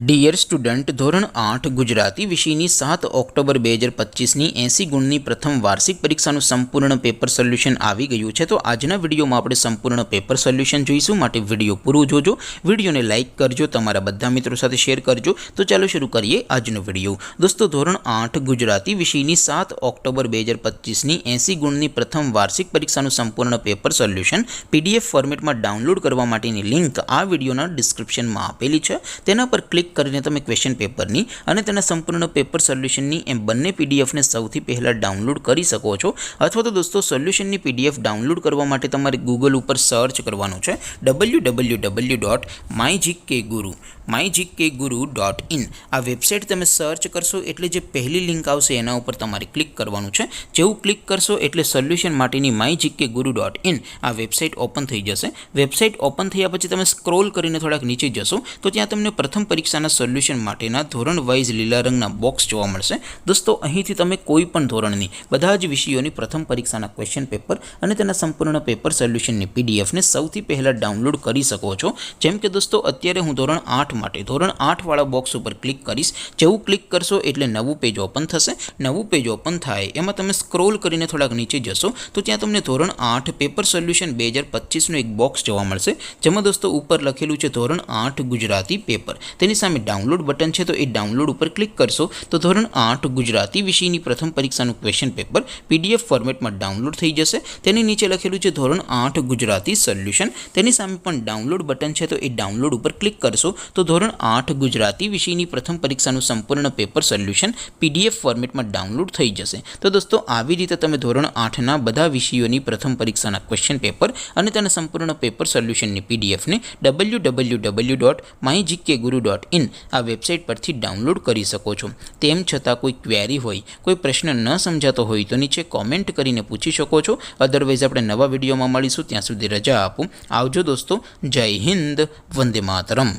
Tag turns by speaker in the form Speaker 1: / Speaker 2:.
Speaker 1: Dear student, ધોરણ 8 ગુજરાતી વિષયની 7 October 2025ની 80 ગુણની પ્રથમ વાર્ષિક પરીક્ષાનું સંપૂર્ણ પેપર સોલ્યુશન આવી ગયું છે। તો આજના વિડીયોમાં આપણે સંપૂર્ણ પેપર સોલ્યુશન જોઈશું, માટે વિડીયો પૂરો જોજો। વિડીયોને લાઇક કરજો, તમારા બધા મિત્રો સાથે શેર કરજો। તો ચાલો શરૂ કરીએ આજનો વિડીયો। દોસ્તો, ધોરણ 8 ગુજરાતી વિષયની 7 ઓક્ટોબર 2025ની 80 ગુણની પ્રથમ વાર્ષિક પરીક્ષાનું સંપૂર્ણ પેપર સોલ્યુશન PDF ફોર્મેટમાં ડાઉનલોડ કરવા માટેની લિંક આ વિડીયોના ડિસ્ક્રિપ્શનમાં આપેલી છે। તેના પર ક્લિક કરીને તમે ક્વેશ્ચન પેપરની અને તેના સંપૂર્ણ પેપર સોલ્યુશનની એમ બંને પીડીએફને સૌથી પહેલાં ડાઉનલોડ કરી શકો છો। અથવા તો દોસ્તો, સોલ્યુશનની પીડીએફ ડાઉનલોડ કરવા માટે તમારે ગૂગલ ઉપર સર્ચ કરવાનું છે www.mygkguru.in। આ વેબસાઇટ તમે સર્ચ કરશો એટલે જે પહેલી લિંક આવશે એના ઉપર તમારે ક્લિક કરવાનું છે। જેવું ક્લિક કરશો એટલે સોલ્યુશન માટેની mygkguru.in આ વેબસાઇટ ઓપન થઈ જશે। વેબસાઇટ ઓપન થયા પછી તમે સ્ક્રોલ કરીને થોડાક નીચે જશો તો ત્યાં તમને પ્રથમ પરીક્ષાના સોલ્યુશન માટેના ધોરણ વાઇઝ લીલા રંગના બોક્સ જોવા મળશે। દોસ્તો, અહીંથી તમે કોઈ પણ ધોરણની બધા જ વિષયોની પ્રથમ પરીક્ષાના ક્વેશ્ચન પેપર અને તેના સંપૂર્ણ પેપર સોલ્યુશનની પીડીએફને સૌથી પહેલાં ડાઉનલોડ કરી શકો છો। જેમ કે દોસ્તો, અત્યારે હું ધોરણ 8 માટે ધોરણ 8 વાળા બોક્સ ઉપર ક્લિક કરીશ। જેવું ક્લિક કરશો એટલે નવું પેજ ઓપન થશે। નવું પેજ ઓપન થાય એમાં તમે સ્ક્રોલ કરીને થોડાક નીચે જશો તો ત્યાં તમને ધોરણ 8 પેપર સોલ્યુશન 2025નું એક બોક્સ જોવા મળશે, જેમાં દોસ્તો ઉપર લખેલું છે ધોરણ 8 ગુજરાતી પેપર। તેની સામે ડાઉનલોડ બટન છે, તો એ ડાઉનલોડ ઉપર ક્લિક કરશો તો ધોરણ 8 ગુજરાતી વિષયની પ્રથમ પરીક્ષાનું ક્વેશ્ચન પેપર PDF ફોર્મેટમાં ડાઉનલોડ થઈ જશે। તેની નીચે લખેલું છે ધોરણ 8 ગુજરાતી સોલ્યુશન, તેની સામે પણ ડાઉનલોડ બટન છે, તો એ ડાઉનલોડ ઉપર ક્લિક કરશો તો ધોરણ 8 ગુજરાતી વિષયની પ્રથમ પરીક્ષાનું સંપૂર્ણ પેપર સોલ્યુશન PDF ફોર્મેટમાં ડાઉનલોડ થઈ જશે। તો દોસ્તો, આવી રીતે તમે ધોરણ 8ના બધા વિષયોની પ્રથમ પરીક્ષાના ક્વેશ્ચન પેપર અને તેના સંપૂર્ણ પેપર સોલ્યુશનની પીડીએફને www.mygkguru.in આ વેબસાઇટ પરથી ડાઉનલોડ કરી શકો છો। તેમ છતાં કોઈ ક્વેરી હોય, કોઈ પ્રશ્ન ન સમજાતો હોય તો નીચે કોમેન્ટ કરીને પૂછી શકો છો। અદરવાઇઝ આપણે નવા વિડીયોમાં મળીશું, ત્યાં સુધી રજા આપો। આવજો દોસ્તો, જય હિન્દ, વંદે માતરમ।